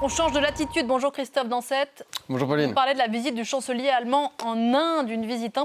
On change de latitude. Bonjour Christophe Dansette. Bonjour Pauline. On parlait de la visite du chancelier allemand en Inde, une visite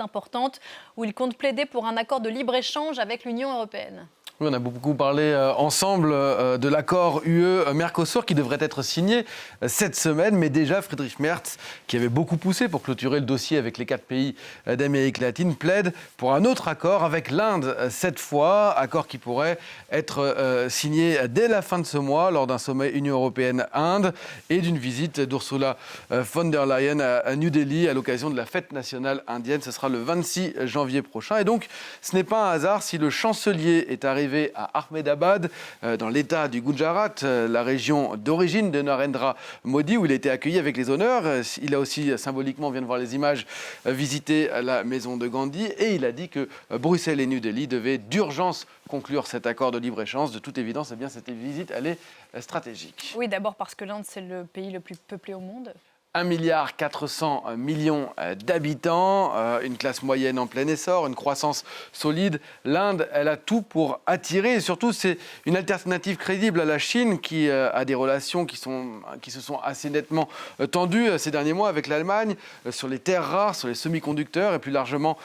importante où il compte plaider pour un accord de libre-échange avec l'Union européenne. Oui, on a beaucoup parlé ensemble de l'accord UE-Mercosur qui devrait être signé cette semaine. Mais déjà, Friedrich Merz, qui avait beaucoup poussé pour clôturer le dossier avec les 4 pays d'Amérique latine, plaide pour un autre accord avec l'Inde cette fois. Accord qui pourrait être signé dès la fin de ce mois lors d'un sommet Union européenne-Inde et d'une visite d'Ursula von der Leyen à New Delhi à l'occasion de la fête nationale indienne. Ce sera le 26 janvier prochain. Et donc, ce n'est pas un hasard si le chancelier est arrivé à Ahmedabad, dans l'état du Gujarat, la région d'origine de Narendra Modi, où il a été accueilli avec les honneurs. Il a aussi, symboliquement, on vient de voir les images, visité la maison de Gandhi. Et il a dit que Bruxelles et New Delhi devaient d'urgence conclure cet accord de libre-échange. De toute évidence, eh bien, cette visite, elle est stratégique. Oui, d'abord parce que l'Inde, c'est le pays le plus peuplé au monde. 1,4 milliard d'habitants, une classe moyenne en plein essor, une croissance solide. L'Inde, elle a tout pour attirer. Et surtout, c'est une alternative crédible à la Chine qui a des relations qui se sont assez nettement tendues ces derniers mois avec l'Allemagne sur les terres rares, sur les semi-conducteurs et plus largement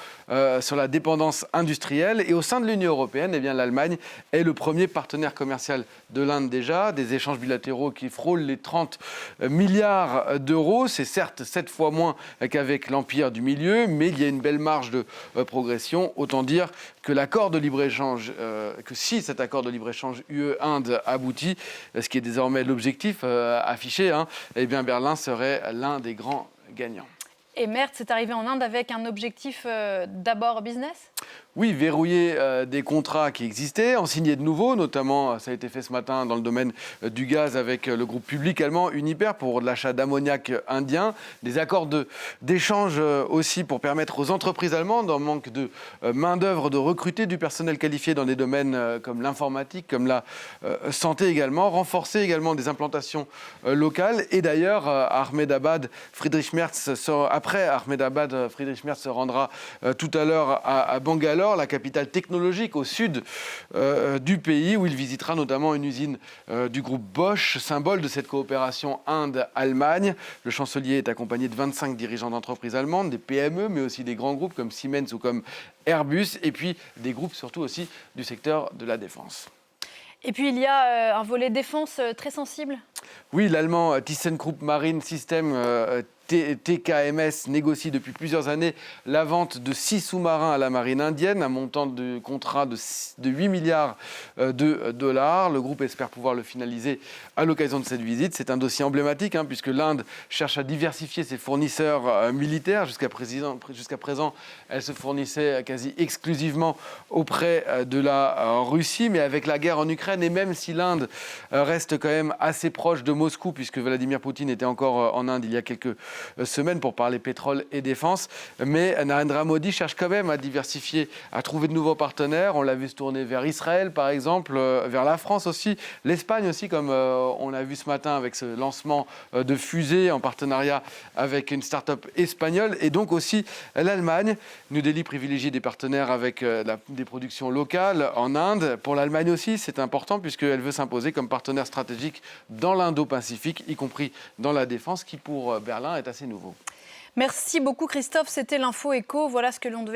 sur la dépendance industrielle. Et au sein de l'Union européenne, eh bien, l'Allemagne est le premier partenaire commercial de l'Inde déjà. Des échanges bilatéraux qui frôlent les 30 milliards d'euros. C'est certes 7 fois moins qu'avec l'Empire du Milieu, mais il y a une belle marge de progression. Autant dire que l'accord de libre-échange, que si cet accord de libre-échange UE-Inde aboutit, ce qui est désormais l'objectif affiché, eh bien Berlin serait l'un des grands gagnants. Et Merz est arrivé en Inde avec un objectif d'abord business ? Oui, verrouiller des contrats qui existaient, en signer de nouveaux, notamment, ça a été fait ce matin dans le domaine du gaz avec le groupe public allemand Uniper pour l'achat d'ammoniac indien, des accords d'échange aussi pour permettre aux entreprises allemandes, en manque de main-d'œuvre, de recruter du personnel qualifié dans des domaines comme l'informatique, comme la santé également, renforcer également des implantations locales. Et d'ailleurs, à Ahmedabad, après Ahmedabad, Friedrich Merz se rendra tout à l'heure à Bangalore, la capitale technologique au sud du pays, où il visitera notamment une usine du groupe Bosch, symbole de cette coopération Inde-Allemagne. Le chancelier est accompagné de 25 dirigeants d'entreprises allemandes, des PME, mais aussi des grands groupes comme Siemens ou comme Airbus, et puis des groupes surtout aussi du secteur de la défense. Et puis il y a un volet défense très sensible. Oui, l'allemand ThyssenKrupp Marine System TKMS négocie depuis plusieurs années la vente de 6 sous-marins à la marine indienne, un montant de contrat de 8 milliards de dollars. Le groupe espère pouvoir le finaliser à l'occasion de cette visite. C'est un dossier emblématique puisque l'Inde cherche à diversifier ses fournisseurs militaires. Jusqu'à présent, elle se fournissait quasi exclusivement auprès de la Russie. Mais avec la guerre en Ukraine, et même si l'Inde reste quand même assez proche de Moscou, puisque Vladimir Poutine était encore en Inde il y a quelques semaines pour parler pétrole et défense. Mais Narendra Modi cherche quand même à diversifier, à trouver de nouveaux partenaires. On l'a vu se tourner vers Israël, par exemple, vers la France aussi, l'Espagne aussi, comme on l'a vu ce matin avec ce lancement de fusée en partenariat avec une start-up espagnole. Et donc aussi l'Allemagne. New Delhi privilégie des partenaires avec des productions locales en Inde. Pour l'Allemagne aussi, c'est important puisqu'elle veut s'imposer comme partenaire stratégique dans l'Indo-Pacifique, y compris dans la défense, qui pour Berlin est assez nouveau. Merci beaucoup Christophe, c'était l'Info Éco. Voilà ce que l'on devait